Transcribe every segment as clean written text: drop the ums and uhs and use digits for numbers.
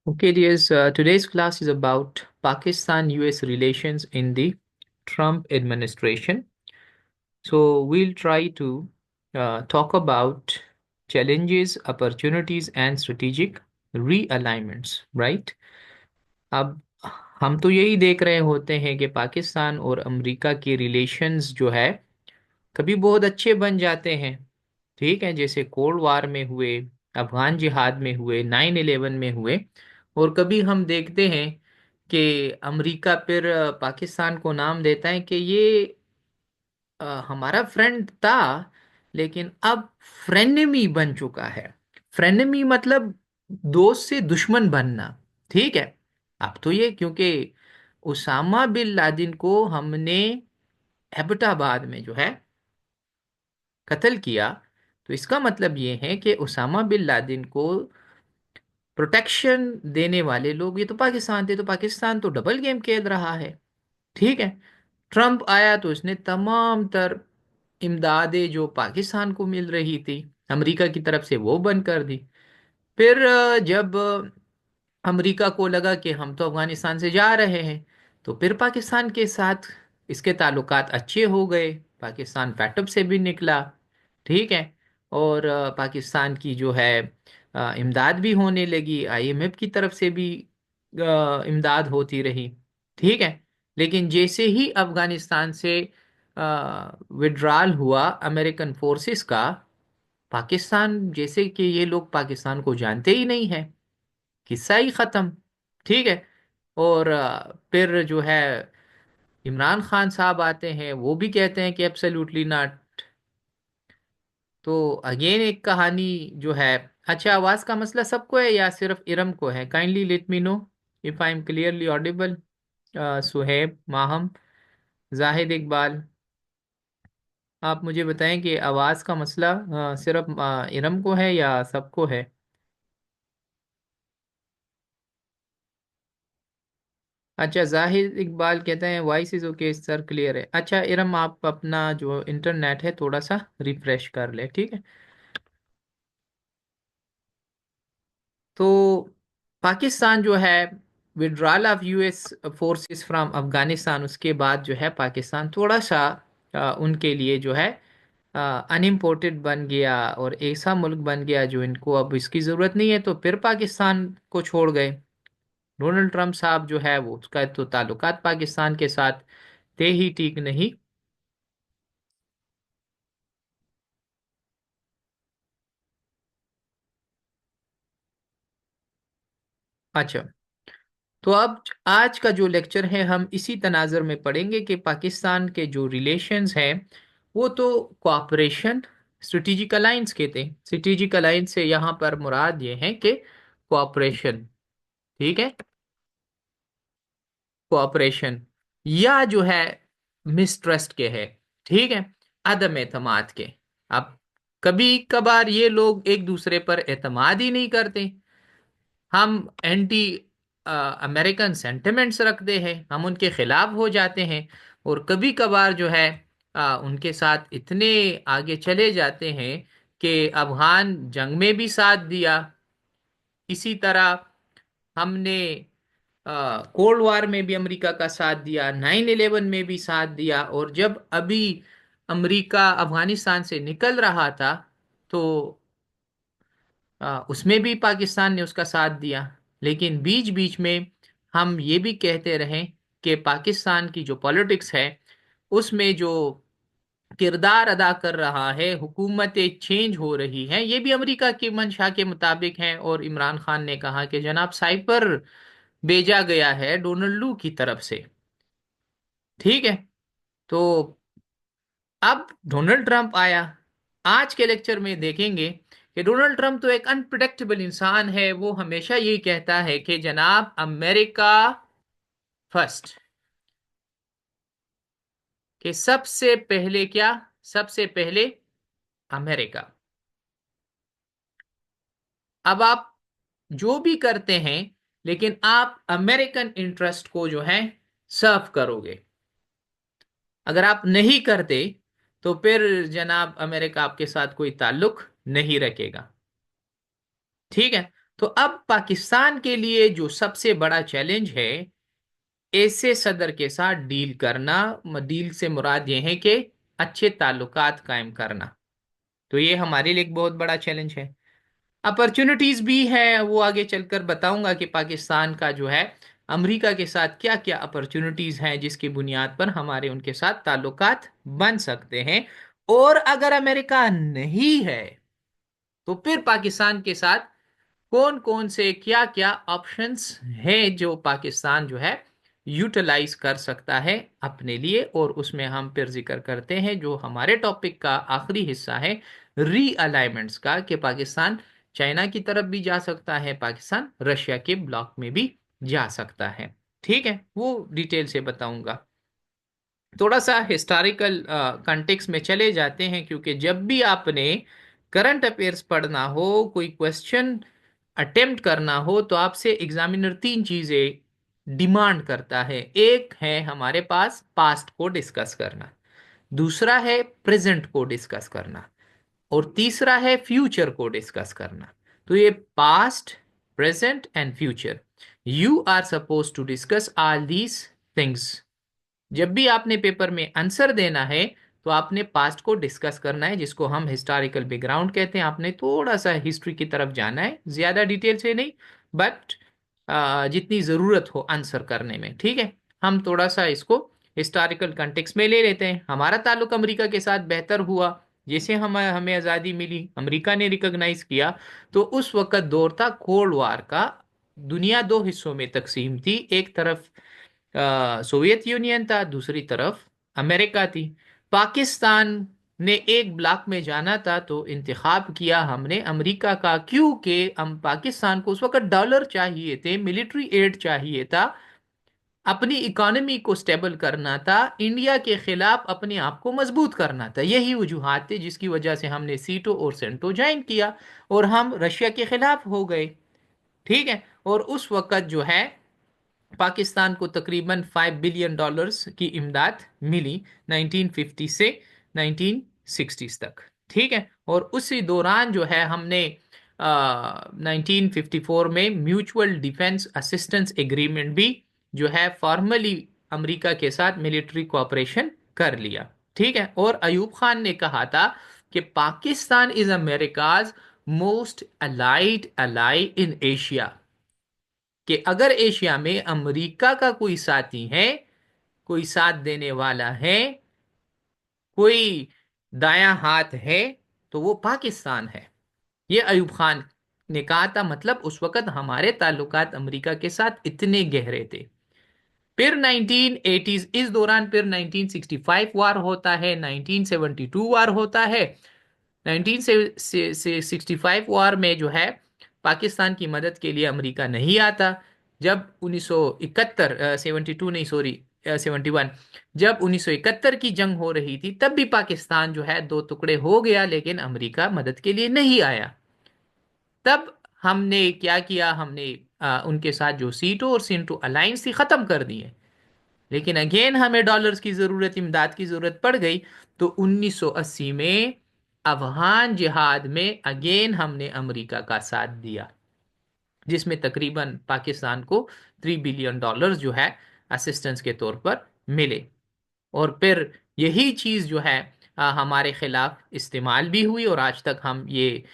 Okay, dears, today's class is about Pakistan-US relations in the Trump administration. So we'll try to talk about challenges, opportunities, and strategic realignments, right? अब हम तो यही देख रहे होते हैं कि पाकिस्तान और अमेरिका के रिलेशंस जो है कभी बहुत अच्छे बन जाते हैं। ठीक है, जैसे कोल्ड वार में हुए, अफगान जिहाद में हुए, 9/11 में हुए। और कभी हम देखते हैं कि अमेरिका फिर पाकिस्तान को नाम देता है कि ये हमारा फ्रेंड था, लेकिन अब फ्रेनेमी बन चुका है। फ्रेनेमी मतलब दोस्त से दुश्मन बनना। ठीक है, अब तो ये क्योंकि उसामा बिन लादेन को हमने एबटाबाद में जो है कत्ल किया, तो इसका मतलब ये है कि उसामा बिन लादेन को प्रोटेक्शन देने वाले लोग ये तो पाकिस्तान थे, तो पाकिस्तान तो डबल गेम खेल रहा है। ठीक है, ट्रम्प आया तो इसने तमाम तर इमदादें जो पाकिस्तान को मिल रही थी अमेरिका की तरफ से वो बंद कर दी। फिर जब अमेरिका को लगा कि हम तो अफगानिस्तान से जा रहे हैं, तो फिर पाकिस्तान के साथ इसके ताल्लुकात अच्छे हो गए। पाकिस्तान फैटअप से भी निकला। ठीक है, और पाकिस्तान की जो है इमदाद भी होने लगी, आईएमएफ की तरफ से भी इमदाद होती रही। ठीक है, लेकिन जैसे ही अफगानिस्तान से विड्रॉल हुआ अमेरिकन फोर्सेस का, पाकिस्तान जैसे कि ये लोग पाकिस्तान को जानते ही नहीं है, किस्सा ही खत्म। ठीक है, और फिर जो है इमरान खान साहब आते हैं, वो भी कहते हैं कि एब्सोल्युटली नॉट। तो अगेन एक कहानी जो है। अच्छा, आवाज का मसला सबको है या सिर्फ इरम को है? Kindly let me know if I am clearly Audible. Suhaib, Maham, Zahid Iqbal, आप मुझे बताएं कि आवाज का मसला सिर्फ इरम को है या सबको है? अच्छा, जाहिद इकबाल कहते हैं voice is okay sir, clear है। अच्छा इरम, आप अपना जो इंटरनेट है थोड़ा सा रिफ्रेश कर ले, ठीक है? तो पाकिस्तान जो है, withdrawal of US forces from Afghanistan, उसके बाद जो है पाकिस्तान थोड़ा सा उनके लिए जो है अनइम्पोर्टेड बन गया और ऐसा मुल्क बन गया जो इनको अब इसकी ज़रूरत नहीं है, तो फिर पाकिस्तान को छोड़ गए। डोनाल्ड ट्रंप साहब जो है वो उसका तो ताल्लुकात पाकिस्तान के साथ थे ही ठीक नहीं। अच्छा, तो अब आज का जो लेक्चर है हम इसी तनाज़र में पढ़ेंगे कि पाकिस्तान के जो रिलेशंस हैं वो तो कोऑपरेशन, स्ट्रेटेजिक अलायंस के थे। स्ट्रेटेजिक अलायंस से यहाँ पर मुराद ये है कि कोऑपरेशन। ठीक है, कोऑपरेशन या जो है मिसट्रस्ट के है। ठीक है, अदम एतमाद के। अब कभी कभार ये लोग एक दूसरे पर एतमाद ही नहीं करते। हम एंटी अमेरिकन सेंटिमेंट्स रखते हैं, हम उनके खिलाफ हो जाते हैं। और कभी कभार जो है उनके साथ इतने आगे चले जाते हैं कि अफगान जंग में भी साथ दिया। इसी तरह हमने कोल्ड वार में भी अमेरिका का साथ दिया, 9/11 में भी साथ दिया, और जब अभी अमेरिका अफगानिस्तान से निकल रहा था तो उसमें भी पाकिस्तान ने उसका साथ दिया। लेकिन बीच बीच में हम ये भी कहते रहे कि पाकिस्तान की जो पॉलिटिक्स है उसमें जो किरदार अदा कर रहा है, हुकूमतें चेंज हो रही हैं, ये भी अमेरिका की मंशा के मुताबिक हैं। और इमरान खान ने कहा कि जनाब साइपर भेजा गया है डोनाल्ड लू की तरफ से। ठीक है, तो अब डोनाल्ड ट्रंप आया। आज के लेक्चर में देखेंगे कि डोनाल्ड ट्रंप तो एक अनप्रिडिक्टेबल इंसान है। वो हमेशा यही कहता है कि जनाब अमेरिका फर्स्ट, कि सबसे पहले क्या, सबसे पहले अमेरिका। अब आप जो भी करते हैं, लेकिन आप अमेरिकन इंटरेस्ट को जो है सर्व करोगे। अगर आप नहीं करते तो फिर जनाब अमेरिका आपके साथ कोई ताल्लुक नहीं रखेगा। ठीक है, तो अब पाकिस्तान के लिए जो सबसे बड़ा चैलेंज है, ऐसे सदर के साथ डील करना। डील से मुराद ये है कि अच्छे ताल्लुकात कायम करना। तो ये हमारे लिए एक बहुत बड़ा चैलेंज है। अपॉर्चुनिटीज भी है, वो आगे चलकर बताऊंगा कि पाकिस्तान का जो है अमेरिका के साथ क्या क्या अपॉर्चुनिटीज हैं, जिसकी बुनियाद पर हमारे उनके साथ ताल्लुकात बन सकते हैं। और अगर अमेरिका नहीं है तो फिर पाकिस्तान के साथ कौन कौन से क्या क्या ऑप्शंस हैं जो पाकिस्तान जो है यूटिलाइज कर सकता है अपने लिए। और उसमें हम फिर जिक्र करते हैं जो हमारे टॉपिक का आखिरी हिस्सा है, रीअलाइनमेंट्स का, कि पाकिस्तान चाइना की तरफ भी जा सकता है, पाकिस्तान रशिया के ब्लॉक में भी जा सकता है। ठीक है, वो डिटेल से बताऊंगा। थोड़ा सा हिस्टोरिकल कंटेक्स्ट में चले जाते हैं, क्योंकि जब भी आपने करंट अफेयर्स पढ़ना हो, कोई क्वेश्चन अटेम्प्ट करना हो, तो आपसे एग्जामिनर तीन चीजें डिमांड करता है। एक है हमारे पास पास्ट को डिस्कस करना, दूसरा है प्रेजेंट को डिस्कस करना, और तीसरा है फ्यूचर को डिस्कस करना। तो ये past, present and future, you are suppose to discuss all these things. जब भी आपने पेपर में आंसर देना है तो आपने पास्ट को डिस्कस करना है, जिसको हम हिस्टोरिकल बैकग्राउंड कहते हैं। आपने थोड़ा सा हिस्ट्री की तरफ जाना है, ज्यादा डिटेल से नहीं, बट जितनी जरूरत हो आंसर करने में। ठीक है, हम थोड़ा सा इसको हिस्टोरिकल कंटेक्स्ट में ले लेते हैं। हमारा ताल्लुक अमेरिका के साथ बेहतर हुआ जैसे हम हमें आज़ादी मिली, अमेरिका ने रिकॉग्नाइज किया। तो उस वक्त दौर था कोल्ड वार का। दुनिया दो हिस्सों में तकसीम थी, एक तरफ सोवियत यूनियन था, दूसरी तरफ अमेरिका थी। पाकिस्तान ने एक ब्लॉक में जाना था, तो इंतखाब किया हमने अमेरिका का, क्योंकि हम पाकिस्तान को उस वक्त डॉलर चाहिए थे, मिलिट्री एड चाहिए था, अपनी इकोनॉमी को स्टेबल करना था, इंडिया के खिलाफ अपने आप को मजबूत करना था। यही वजूहात थे जिसकी वजह से हमने सीटो और सेंटो ज्वाइन किया और हम रशिया के खिलाफ हो गए। ठीक है, और उस वक्त जो है पाकिस्तान को तकरीबन $5 बिलियन की इमदाद मिली 1950 से 1960 तक। ठीक है, और उसी दौरान जो है हमने 1954 में म्यूचुअल डिफेंस असिस्टेंस एग्रीमेंट भी जो है फॉर्मली अमेरिका के साथ मिलिट्री कोऑपरेशन कर लिया। ठीक है, और अयूब खान ने कहा था कि Pakistan is America's most allied ally in Asia, कि अगर एशिया में अमेरिका का कोई साथी है, कोई साथ देने वाला है, कोई दायां हाथ है, तो वो पाकिस्तान है। ये अयूब खान ने कहा था। मतलब उस वक्त हमारे ताल्लुकात अमेरिका के साथ इतने गहरे थे। फिर 1980s इस दौरान फिर 1965 वार होता है, 1972 वार होता है। 1965 वॉर में जो है पाकिस्तान की मदद के लिए अमेरिका नहीं आता। जब 1971 72 नहीं सॉरी 71, जब 1971 की जंग हो रही थी तब भी पाकिस्तान जो है दो टुकड़े हो गया, लेकिन अमेरिका मदद के लिए नहीं आया। तब हमने क्या किया, हमने उनके साथ जो सीटो और सिंटो अलायंस थी खत्म कर दी है। लेकिन अगेन हमें डॉलर्स की जरूरत, इमदाद की जरूरत पड़ गई। तो 1980 में अफगान जिहाद में अगेन हमने अमेरिका का साथ दिया, जिसमें तकरीबन पाकिस्तान को $3 बिलियन जो है असिस्टेंस के तौर पर मिले। और फिर यही चीज जो है हमारे खिलाफ इस्तेमाल भी हुई, और आज तक हम ये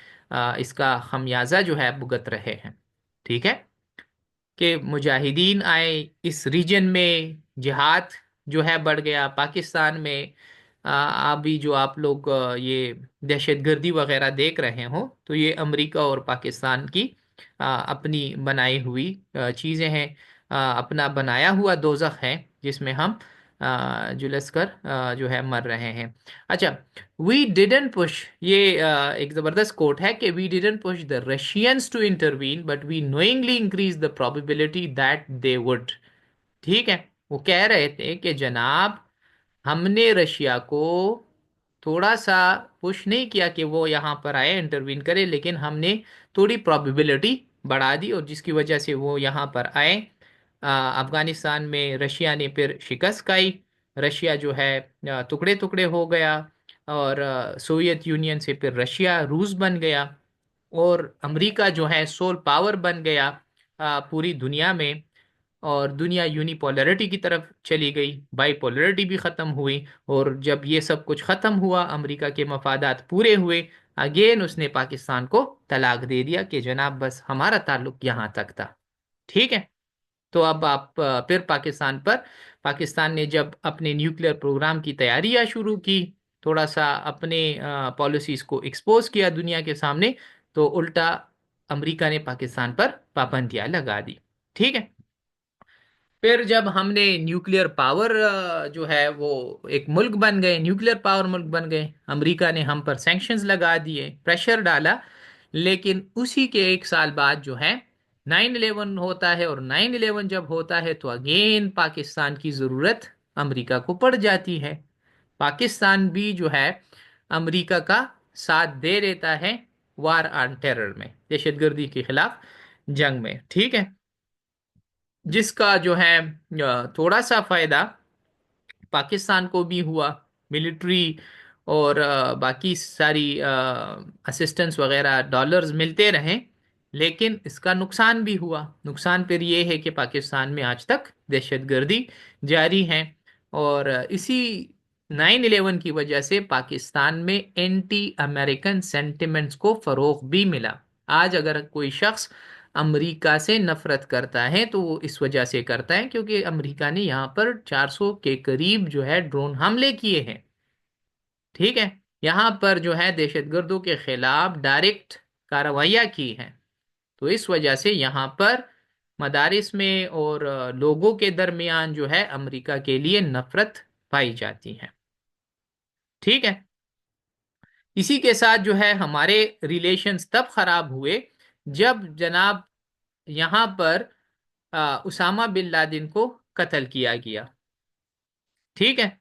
इसका खमियाजा जो है भुगत रहे हैं। ठीक है, कि मुजाहिदीन आए इस रीजन में, जिहाद जो है बढ़ गया पाकिस्तान में। अभी जो आप लोग ये दहशतगर्दी वगैरह देख रहे हो, तो ये अमेरिका और पाकिस्तान की अपनी बनाई हुई चीज़ें हैं। अपना बनाया हुआ दोजख है जिसमें हम झुलस कर जो है मर रहे हैं। अच्छा, वी डिडंट पुश, ये एक जबरदस्त कोट है कि we didn't push the Russians to intervene but we knowingly increase the probability that they would. ठीक है, वो कह रहे थे कि जनाब, हमने रशिया को थोड़ा सा पुश नहीं किया कि वो यहाँ पर आए इंटरवीन करे, लेकिन हमने थोड़ी प्रोबेबिलिटी बढ़ा दी, और जिसकी वजह से वो यहाँ पर आए। अफगानिस्तान में रशिया ने फिर शिकस्त खाई, रशिया जो है टुकड़े टुकड़े हो गया, और सोवियत यूनियन से फिर रशिया रूस बन गया। और अमेरिका जो है सोल पावर बन गया पूरी दुनिया में। और दुनिया यूनिपोलैरिटी की तरफ चली गई, बाइपोलैरिटी भी खत्म हुई। और जब ये सब कुछ खत्म हुआ, अमेरिका के मफादात पूरे हुए, अगेन उसने पाकिस्तान को तलाक दे दिया कि जनाब बस हमारा ताल्लुक यहाँ तक था। ठीक है। तो अब आप फिर पाकिस्तान ने जब अपने न्यूक्लियर प्रोग्राम की तैयारियां शुरू की, थोड़ा सा अपने पॉलिसीज को एक्सपोज किया दुनिया के सामने, तो उल्टा अमेरिका ने पाकिस्तान पर पाबंदियां लगा दी। ठीक है। फिर जब हमने न्यूक्लियर पावर जो है वो एक मुल्क बन गए, न्यूक्लियर पावर मुल्क बन गए, अमेरिका ने हम पर सैंक्शंस लगा दिए, प्रेशर डाला। लेकिन उसी के एक साल बाद जो है 9/11 होता है, और 9/11 जब होता है तो अगेन पाकिस्तान की ज़रूरत अमेरिका को पड़ जाती है। पाकिस्तान भी जो है अमेरिका का साथ दे देता है वार ऑन टेरर में, दहशतगर्दी के खिलाफ जंग में। ठीक है। जिसका जो है थोड़ा सा फायदा पाकिस्तान को भी हुआ, मिलिट्री और बाकी सारी असिस्टेंस वगैरह डॉलर्स मिलते रहे। लेकिन इसका नुकसान भी हुआ। नुकसान फिर ये है कि पाकिस्तान में आज तक दहशतगर्दी जारी है। और इसी 9/11 की वजह से पाकिस्तान में एंटी अमेरिकन सेंटिमेंट्स को फरोग भी मिला। आज अगर कोई शख्स अमेरिका से नफरत करता है तो वो इस वजह से करता है क्योंकि अमेरिका ने यहाँ पर 400 के करीब जो है ड्रोन हमले किए हैं। ठीक है। यहाँ पर जो है दहशतगर्दों के खिलाफ डायरेक्ट कार्रवाइयाँ की हैं। तो इस वजह से यहाँ पर मदारिस में और लोगों के दरमियान जो है अमेरिका के लिए नफरत पाई जाती है। ठीक है। इसी के साथ जो है हमारे रिलेशंस तब खराब हुए जब जनाब यहाँ पर उसामा बिन लादेन को कत्ल किया गया। ठीक है।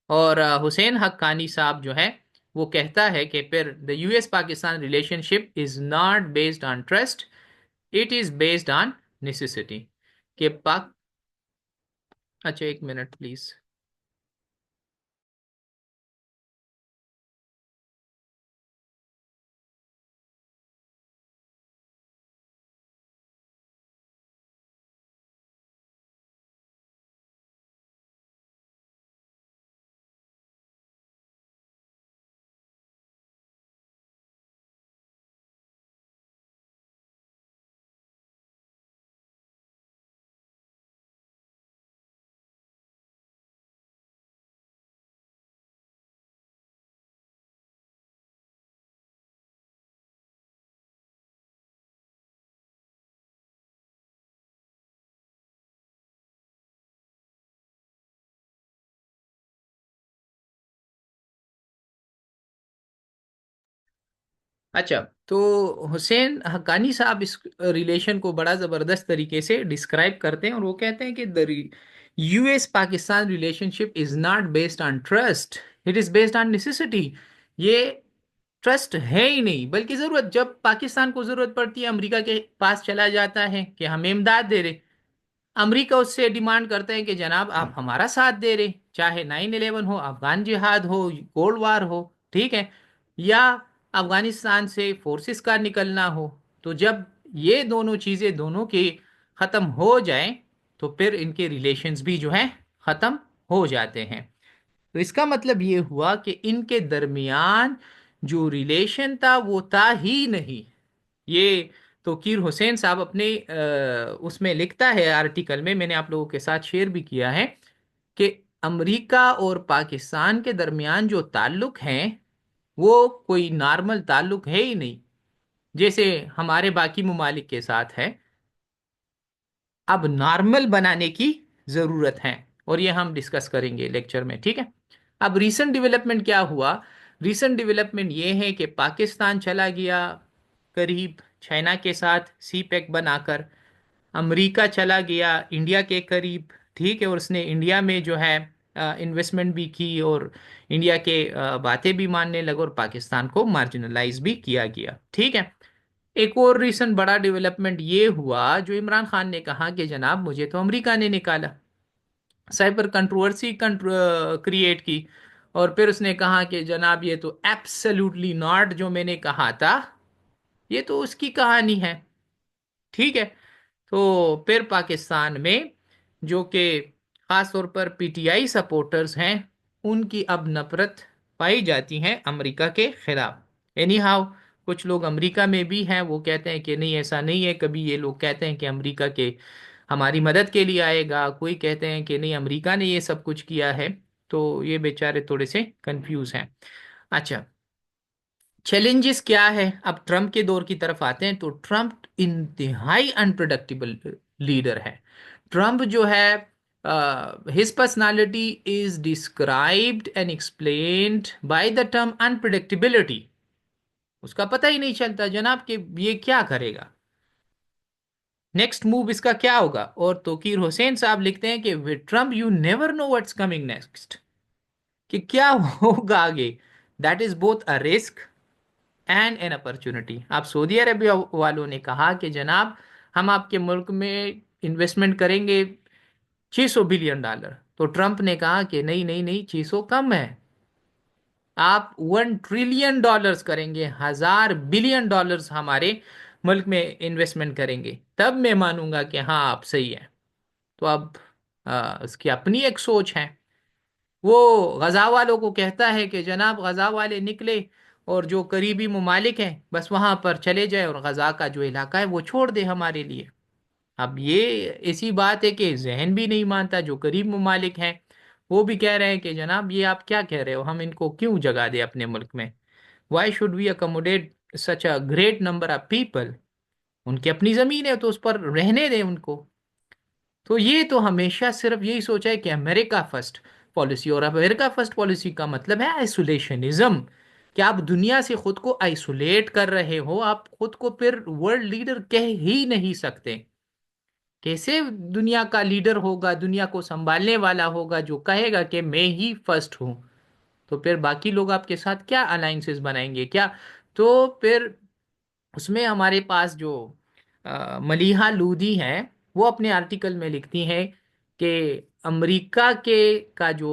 और हुसैन हक्कानी साहब जो है वो कहता है कि फिर the US Pakistan relationship is not based on trust, it is based on necessity. कि पाक अच्छा, एक मिनट प्लीज। अच्छा, तो हुसैन हक्कानी साहब इस रिलेशन को बड़ा जबरदस्त तरीके से डिस्क्राइब करते हैं, और वो कहते हैं कि the US Pakistan relationship is not based on trust, it is based on necessity. ये ट्रस्ट है ही नहीं, बल्कि जरूरत, जब पाकिस्तान को जरूरत पड़ती है अमेरिका के पास चला जाता है कि हमें इमदाद दे रहे। अमेरिका उससे डिमांड करते हैं कि जनाब आप हमारा साथ दे रहे, चाहे 9/11 हो, अफगान जिहाद हो, कोल्ड वार हो। ठीक है। या अफगानिस्तान से फोर्सेस का निकलना हो। तो जब ये दोनों चीज़ें दोनों की ख़त्म हो जाएं तो फिर इनके रिलेशंस भी जो है ख़त्म हो जाते हैं। तो इसका मतलब ये हुआ कि इनके दरमियान जो रिलेशन था वो था ही नहीं। ये तौकीर हुसैन साहब अपने उसमें लिखता है आर्टिकल में, मैंने आप लोगों के साथ शेयर भी किया है, कि अमेरिका और पाकिस्तान के दरमियान जो ताल्लुक हैं वो कोई नॉर्मल ताल्लुक है ही नहीं, जैसे हमारे बाकी ममालिक के साथ है। अब नॉर्मल बनाने की ज़रूरत है, और ये हम डिस्कस करेंगे लेक्चर में। ठीक है। अब रीसेंट डेवलपमेंट क्या हुआ? रीसेंट डेवलपमेंट ये है कि पाकिस्तान चला गया करीब चाइना के साथ सी पैक बनाकर, अमेरिका चला गया इंडिया के करीब। ठीक है। और उसने इंडिया में जो है इन्वेस्टमेंट भी की, और इंडिया के बातें भी मानने लगा, और पाकिस्तान को मार्जिनलाइज भी किया गया। ठीक है। एक और रिसेंट बड़ा डेवलपमेंट ये हुआ जो इमरान खान ने कहा कि जनाब मुझे तो अमेरिका ने निकाला, साइबर कंट्रोवर्सी क्रिएट की। और फिर उसने कहा कि जनाब ये तो एब्सोल्युटली नॉट जो मैंने कहा था, ये तो उसकी कहानी है। ठीक है। तो फिर पाकिस्तान में जो कि खास तौर पर पीटीआई सपोर्टर्स हैं, उनकी अब नफरत पाई जाती है अमेरिका के खिलाफ। एनी हाउ, कुछ लोग अमेरिका में भी हैं, वो कहते हैं कि नहीं ऐसा नहीं है। कभी ये लोग कहते हैं कि अमेरिका के हमारी मदद के लिए आएगा, कोई कहते हैं कि नहीं अमेरिका ने ये सब कुछ किया है। तो ये बेचारे थोड़े से कंफ्यूज हैं। अच्छा, चैलेंजेस क्या है? अब ट्रम्प के दौर की तरफ आते हैं। तो ट्रम्प इंतहाई अनप्रडिक्टेबल लीडर है। ट्रम्प जो है, his personality is described and explained by the term unpredictability. उसका पता ही नहीं चलता जनाब कि ये क्या करेगा, नेक्स्ट मूव इसका क्या होगा। और तोकीर हुसैन साहब लिखते हैं कि with Trump you never know what's coming next, कि क्या होगा आगे। That is both a risk and an opportunity. आप सऊदी अरबिया वालों ने कहा कि जनाब हम आपके मुल्क में इन्वेस्टमेंट करेंगे 600 बिलियन डॉलर। तो ट्रंप ने कहा कि नहीं नहीं नहीं, 600 कम है, आप 1 ट्रिलियन डॉलर्स करेंगे, 1000 बिलियन डॉलर्स हमारे मुल्क में इन्वेस्टमेंट करेंगे, तब मैं मानूंगा कि हाँ आप सही है। तो अब उसकी अपनी एक सोच है। वो गजा वालों को कहता है कि जनाब गजा वाले निकले और जो करीबी ममालिक हैं बस वहां पर चले जाए और गजा का जो इलाका है वो छोड़ दे हमारे लिए। अब ये ऐसी बात है कि जहन भी नहीं मानता, जो करीब ममालिक हैं वो भी कह रहे हैं कि जनाब ये आप क्या कह रहे हो, हम इनको क्यों जगह दे अपने मुल्क में, why should we accommodate such a great number of people. उनकी अपनी जमीन है तो उस पर रहने दें उनको। तो ये तो हमेशा सिर्फ यही सोचा है कि अमेरिका फर्स्ट पॉलिसी, और अमेरिका फर्स्ट पॉलिसी का मतलब है आइसोलेशनिज्म, कि आप दुनिया से खुद को आइसोलेट कर रहे हो। आप खुद को फिर वर्ल्ड लीडर कह ही नहीं सकते। कैसे दुनिया का लीडर होगा, दुनिया को संभालने वाला होगा जो कहेगा कि मैं ही फर्स्ट हूं? तो फिर बाकी लोग आपके साथ क्या अलायंसेस बनाएंगे क्या? तो फिर उसमें हमारे पास जो मलीहा लूदी हैं, वो अपने आर्टिकल में लिखती हैं कि अमेरिका के का जो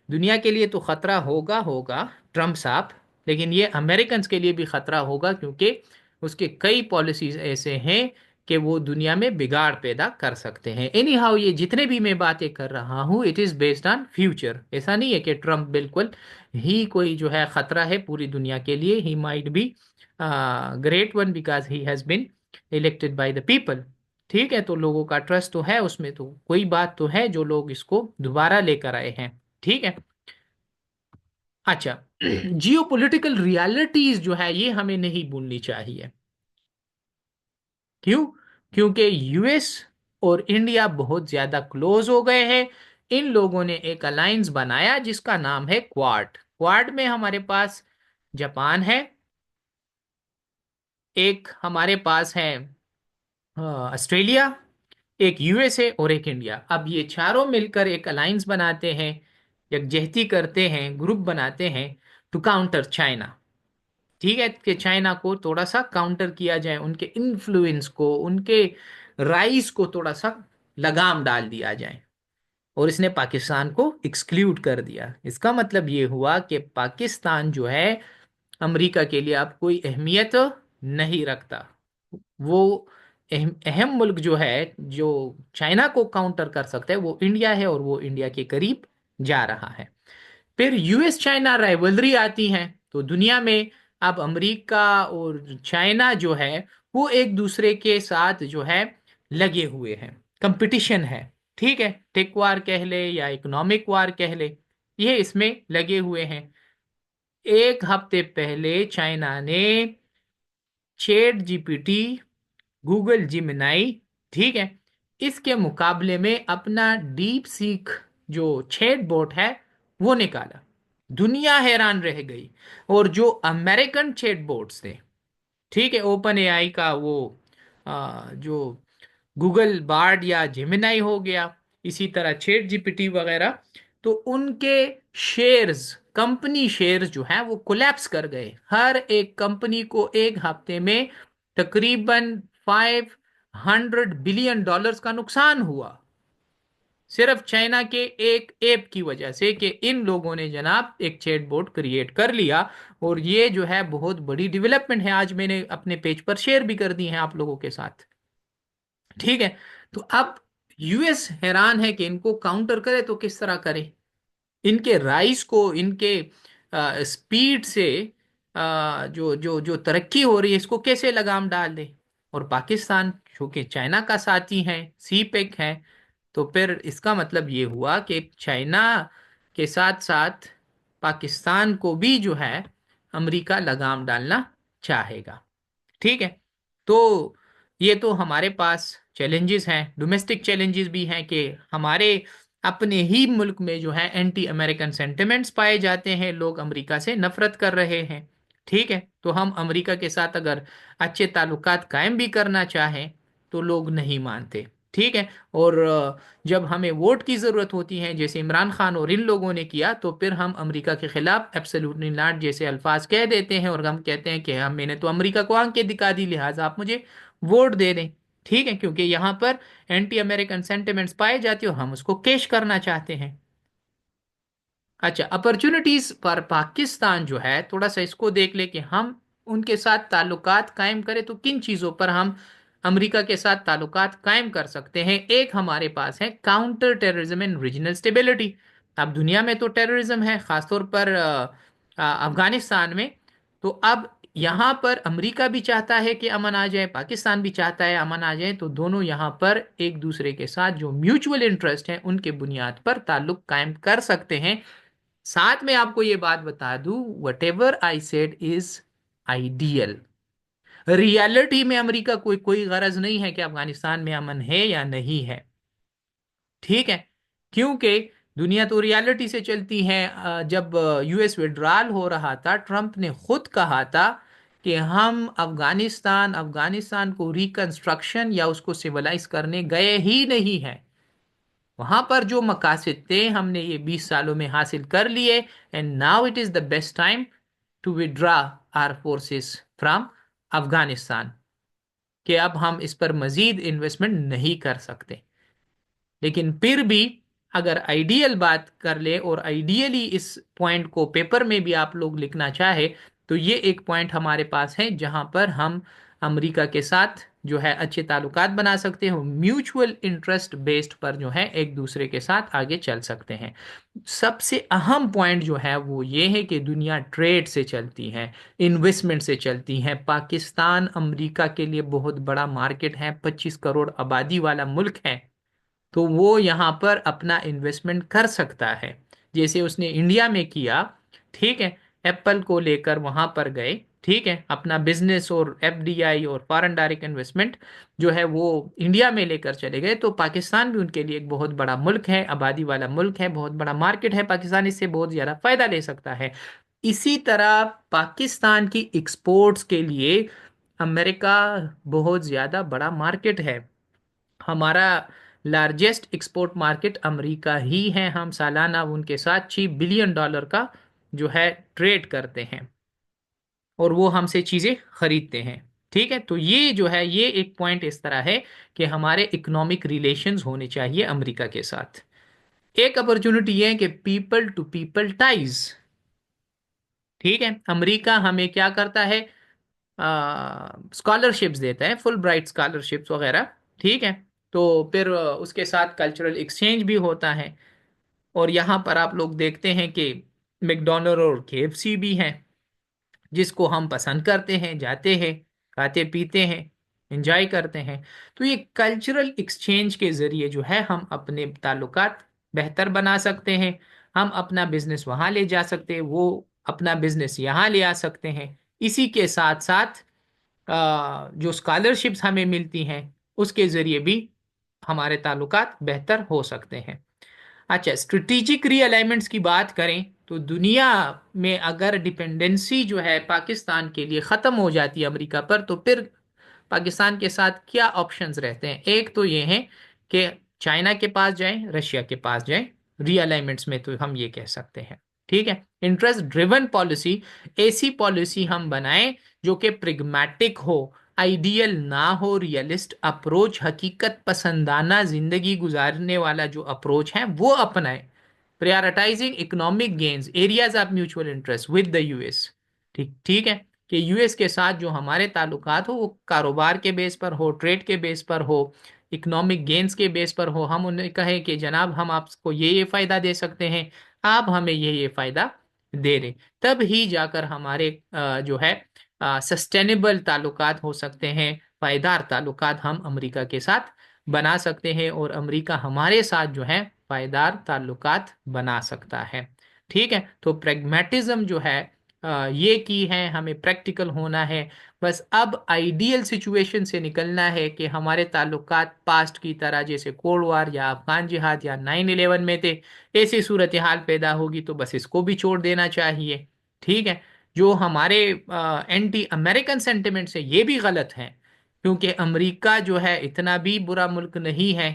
दुनिया के लिए तो खतरा होगा होगा ट्रम्प साहब, लेकिन ये अमेरिकन के लिए भी खतरा होगा, क्योंकि उसके कई पॉलिसीज ऐसे हैं कि वो दुनिया में बिगाड़ पैदा कर सकते हैं। एनी हाउ, ये जितने भी मैं बातें कर रहा हूँ it is based on future. ऐसा नहीं है कि ट्रम्प बिल्कुल ही कोई जो है खतरा है पूरी दुनिया के लिए। He might be great one because he has been elected by the people. ठीक है, तो लोगों का ट्रस्ट तो है उसमें, तो कोई बात तो है जो लोग इसको दोबारा लेकर आए हैं। ठीक है। अच्छा, जियो पोलिटिकल रियलिटीज जो है ये हमें नहीं भूलनी चाहिए। क्यों? क्योंकि यूएस और इंडिया बहुत ज्यादा क्लोज हो गए हैं। इन लोगों ने एक अलायंस बनाया जिसका नाम है क्वाड। क्वाड में हमारे पास जापान है, एक हमारे पास है ऑस्ट्रेलिया, एक यूएसए और एक इंडिया। अब ये चारों मिलकर एक अलायंस बनाते हैं, यकजहती करते हैं, ग्रुप बनाते हैं टू काउंटर चाइना। ठीक है, कि चाइना को थोड़ा सा काउंटर किया जाए, उनके इन्फ्लुएंस को, उनके राइज को थोड़ा सा लगाम डाल दिया जाए। और इसने पाकिस्तान को एक्सक्लूड कर दिया। इसका मतलब ये हुआ कि पाकिस्तान जो है अमेरिका के लिए अब कोई अहमियत नहीं रखता। वो अहम मुल्क जो है जो चाइना को काउंटर कर सकता है वो इंडिया है, और वो इंडिया के करीब जा रहा है। फिर यूएस चाइना राइवलरी आती है। तो दुनिया में अब अमेरिका और चाइना जो है वो एक दूसरे के साथ जो है लगे हुए हैं, कंपटीशन है। ठीक है, टेक वार कह ले या इकोनॉमिक वार कह ले, ये इसमें लगे हुए हैं। एक हफ्ते पहले चाइना ने चैट जीपीटी, गूगल जिमिनाई, ठीक है, इसके मुकाबले में अपना डीप सीक जो चैट बोट है वो निकाला। दुनिया हैरान रह गई। और जो अमेरिकन चैट बोट्स थे, ठीक है, ओपन एआई का वो जो गूगल बार्ड या जेमिनाई हो गया, इसी तरह चैट जीपीटी वगैरह, तो उनके शेयर्स, कंपनी शेयर्स जो हैं वो कोलैप्स कर गए। हर एक कंपनी को एक हफ्ते में तकरीबन $500 बिलियन का नुकसान हुआ। सिर्फ चाइना के एक ऐप की वजह से कि इन लोगों ने जनाब एक चैटबॉट क्रिएट कर लिया। और ये जो है बहुत बड़ी डेवलपमेंट है, आज मैंने अपने पेज पर शेयर भी कर दी है आप लोगों के साथ। ठीक है। तो अब यूएस हैरान है कि इनको काउंटर करे तो किस तरह करे, इनके राइस को, इनके स्पीड से जो जो जो तरक्की हो रही है इसको कैसे लगाम डाल दे। और पाकिस्तान चूंकि चाइना का साथी है, सी पेक है, तो फिर इसका मतलब ये हुआ कि चाइना के साथ साथ पाकिस्तान को भी जो है अमेरिका लगाम डालना चाहेगा। ठीक है। तो ये तो हमारे पास चैलेंजेस हैं, डोमेस्टिक चैलेंजेस भी हैं कि हमारे अपने ही मुल्क में जो है एंटी अमेरिकन सेंटिमेंट्स पाए जाते हैं, लोग अमेरिका से नफरत कर रहे हैं। ठीक है। तो हम अमेरिका के साथ अगर अच्छे ताल्लुकात कायम भी करना चाहें तो लोग नहीं मानते। ठीक है। और जब हमें वोट की ज़रूरत होती है, जैसे इमरान खान और इन लोगों ने किया, तो फिर हम अमेरिका के खिलाफ एब्सोल्युटली नॉट जैसे अल्फाज कह देते हैं और हम कहते हैं कि हम, मैंने तो अमेरिका को आंख के दिखा दी, लिहाजा आप मुझे वोट दे दें। ठीक है, क्योंकि यहाँ पर एंटी अमेरिकन सेंटिमेंट्स पाए जाते हैं और हम उसको कैश करना चाहते हैं। अच्छा, अपॉर्चुनिटीज पर पाकिस्तान जो है, थोड़ा सा इसको देख ले कि हम उनके साथ ताल्लुकात कायम करें तो किन चीज़ों पर हम अमेरिका के साथ ताल्लुकात कायम कर सकते हैं। एक हमारे पास है counter terrorism and regional stability. अब दुनिया में तो टेररिज्म है, खासतौर पर अफगानिस्तान में। तो अब यहाँ पर अमेरिका भी चाहता है कि अमन आ जाए, पाकिस्तान भी चाहता है अमन आ जाए, तो दोनों यहाँ पर एक दूसरे के साथ जो म्यूचुअल इंटरेस्ट है उनके बुनियाद पर ताल्लुक कायम कर सकते हैं। साथ में आपको ये बात बता दूं, what ever I said is ideal. Reality में अमेरिका कोई कोई गरज नहीं है कि अफगानिस्तान में अमन है या नहीं है। ठीक है। क्योंकि दुनिया तो रियलिटी से चलती है। जब यूएस विड्रॉल हो रहा था, ट्रंप ने खुद कहा था कि हम अफगानिस्तान अफगानिस्तान को रिकंस्ट्रक्शन या उसको सिविलाइज करने गए ही नहीं है। वहां पर जो मकासद थे हमने ये 20 सालों में हासिल कर लिए। And now it is the best time to withdraw our forces from Afghanistan, कि अब हम इस पर मजीद इन्वेस्टमेंट नहीं कर सकते। लेकिन फिर भी अगर आइडियल बात कर ले और आइडियली इस पॉइंट को पेपर में भी आप लोग लिखना चाहे, तो ये एक पॉइंट हमारे पास है जहां पर हम अमेरिका के साथ जो है अच्छे ताल्लुकात बना सकते हैं, म्यूचुअल इंटरेस्ट बेस्ड पर जो है एक दूसरे के साथ आगे चल सकते हैं। सबसे अहम पॉइंट जो है वो ये है कि दुनिया ट्रेड से चलती है, इन्वेस्टमेंट से चलती है। पाकिस्तान अमेरिका के लिए बहुत बड़ा मार्केट है, 25 करोड़ आबादी वाला मुल्क है। तो वो यहाँ पर अपना इन्वेस्टमेंट कर सकता है, जैसे उसने इंडिया में किया। ठीक है। एप्पल को लेकर वहां पर गए। ठीक है। अपना बिजनेस और एफडीआई और फॉरेन डायरेक्ट इन्वेस्टमेंट जो है वो इंडिया में लेकर चले गए। तो पाकिस्तान भी उनके लिए एक बहुत बड़ा मुल्क है, आबादी वाला मुल्क है, बहुत बड़ा मार्केट है। पाकिस्तान इससे बहुत ज्यादा फायदा ले सकता है। इसी तरह पाकिस्तान की एक्सपोर्ट्स के लिए अमेरिका बहुत ज्यादा बड़ा मार्केट है। हमारा लार्जेस्ट एक्सपोर्ट मार्केट अमेरिका ही है। हम सालाना उनके साथ $6 बिलियन का जो है ट्रेड करते हैं और वो हमसे चीजें खरीदते हैं। ठीक है। तो ये जो है ये एक पॉइंट इस तरह है कि हमारे इकोनॉमिक रिलेशंस होने चाहिए अमेरिका के साथ। एक अपॉर्चुनिटी ये है कि पीपल टू पीपल टाइज। ठीक है। अमेरिका हमें क्या करता है, स्कॉलरशिप्स देता है, फुल ब्राइट स्कॉलरशिप्स वगैरह। ठीक है। तो फिर उसके साथ कल्चरल एक्सचेंज भी होता है। और यहाँ पर आप लोग देखते हैं कि मैकडोनल्ड और केएफसी भी हैं, जिसको हम पसंद करते हैं, जाते हैं, खाते पीते हैं, एंजॉय करते हैं। तो ये कल्चरल एक्सचेंज के जरिए जो है हम अपने ताल्लुकात बेहतर बना सकते हैं। हम अपना बिजनेस वहाँ ले जा सकते हैं, वो अपना बिजनेस यहाँ ले आ सकते हैं। इसी के साथ साथ जो स्कॉलरशिप्स हमें मिलती हैं उसके जरिए भी हमारे ताल्लुकात बेहतर हो सकते हैं। अच्छा, स्ट्रेटेजिक रीअलाइनमेंट्स की बात करें तो दुनिया में अगर डिपेंडेंसी जो है पाकिस्तान के लिए ख़त्म हो जाती है अमेरिका पर, तो फिर पाकिस्तान के साथ क्या ऑप्शंस रहते हैं। एक तो ये है कि चाइना के पास जाएं, रशिया के पास जाएं। रीअलाइनमेंट्स में तो हम ये कह सकते हैं। ठीक है। इंटरेस्ट ड्रिवन पॉलिसी, ऐसी पॉलिसी हम बनाएं जो कि प्रिग्मेटिक हो। आइडियल ना हो, रियलिस्ट अप्रोच, हकीकत पसंदाना जिंदगी गुजारने वाला जो अप्रोच है वो अपनाए। Prioritising economic gains, areas of mutual interest with the US. ठीक ठीक है, कि यूएस के साथ जो हमारे ताल्लुकात हो वो कारोबार के बेस पर हो, ट्रेड के बेस पर हो, इकोनॉमिक गेन्स के बेस पर हो। हम उन्हें कहें कि जनाब हम आपको ये फायदा दे सकते हैं, आप हमें ये फायदा दे रहे, तब ही जाकर हमारे जो है सस्टेनेबल ताल्लुकात हो सकते हैं, पायदार ताल्लुकात हम अमेरिका के साथ बना सकते हैं, और अमेरिका हमारे साथ जो है पायदार ताल्लुकात बना सकता है। ठीक है, तो प्रेगमेटिज्म जो है ये की है, हमें प्रैक्टिकल होना है। बस अब आइडियल सिचुएशन से निकलना है कि हमारे ताल्लुकात पास्ट की तरह, जैसे कोल्ड वार या अफगान जिहाद या 9/11 में थे, ऐसी सूरत हाल पैदा होगी तो बस इसको भी छोड़ देना चाहिए। ठीक है, जो हमारे एंटी अमेरिकन सेंटिमेंट्स है ये भी गलत है, क्योंकि अमेरिका जो है इतना भी बुरा मुल्क नहीं है,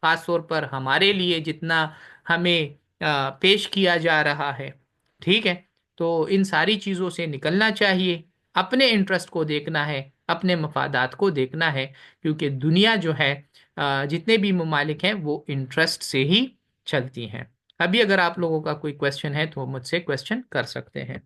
खास तौर पर हमारे लिए जितना हमें पेश किया जा रहा है। ठीक है, तो इन सारी चीज़ों से निकलना चाहिए, अपने इंटरेस्ट को देखना है, अपने मफादात को देखना है, क्योंकि दुनिया जो है जितने भी ममालिक हैं वो इंटरेस्ट से ही चलती हैं। अभी अगर आप लोगों का कोई क्वेश्चन है तो मुझसे क्वेश्चन कर सकते हैं।